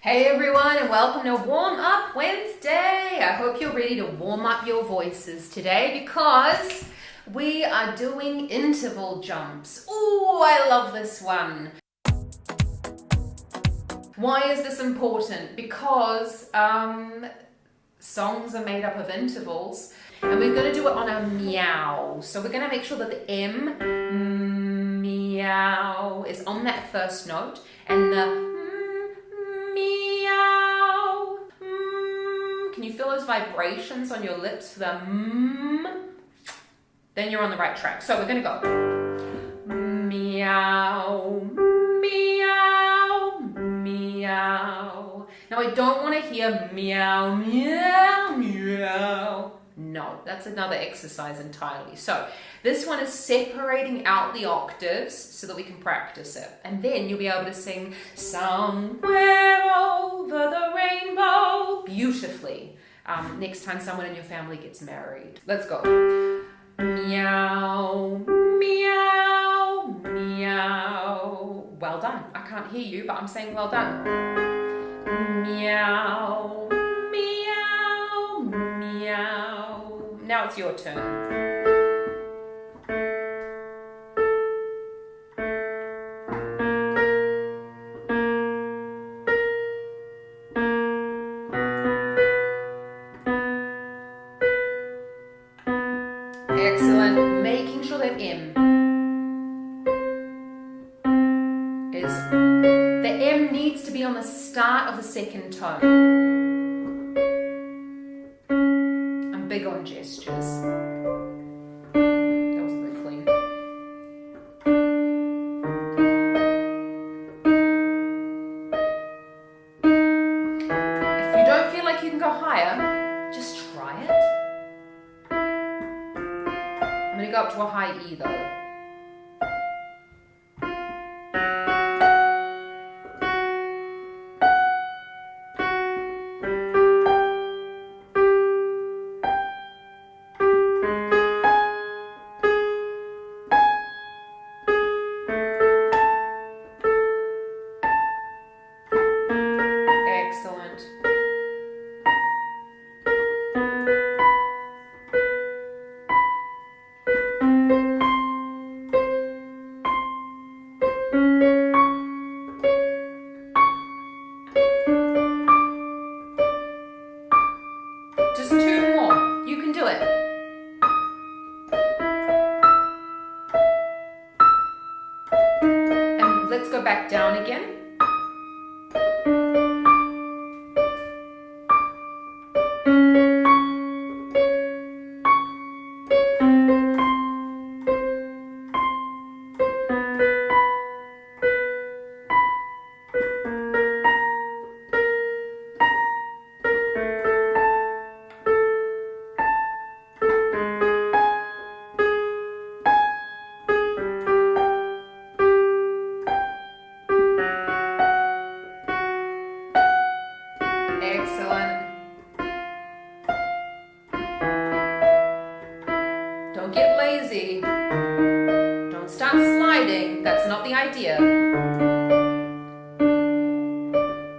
Hey everyone, and welcome to Warm Up Wednesday. I hope you're ready to warm up your voices today because we are doing interval jumps. Ooh, I love this one. Why is this important? Because songs are made up of intervals and we're going to do it on a meow. So we're going to make sure that the M, meow, is on that first note and the meow. Can you feel those vibrations on your lips for the Then you're on the right track. So we're going to go meow, meow, meow. Now I don't want to hear meow, meow, meow. No, that's another exercise entirely. So this one is separating out the octaves so that we can practice it. And then you'll be able to sing somewhere over the rainbow beautifully next time someone in your family gets married. Let's go. Meow, meow, meow. Well done. I can't hear you, but I'm saying well done. Meow, meow, meow. Now it's your turn. Excellent. Making sure that the M needs to be on the start of the second tone. I'm big on gestures. That was a bit clean. If you don't feel like you can go higher, just try it. I'm going to go up to a high E though. Excellent. Just two more. You can do it. And let's go back down again. Excellent. Don't get lazy. Don't start sliding. That's not the idea.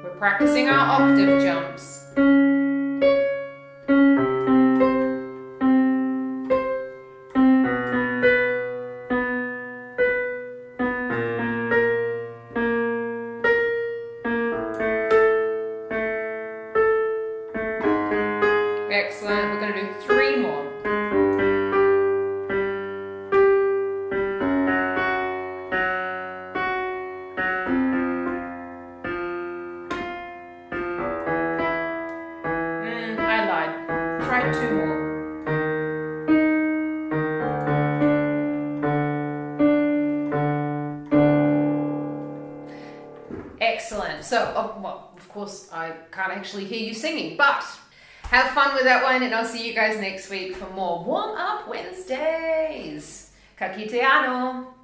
We're practicing our octave jumps. Excellent. We're going to do three more. I lied. Try two more. Excellent. So, well, of course, I can't actually hear you singing, but have fun with that one, and I'll see you guys next week for more Warm Up Wednesdays. Ka kite ano.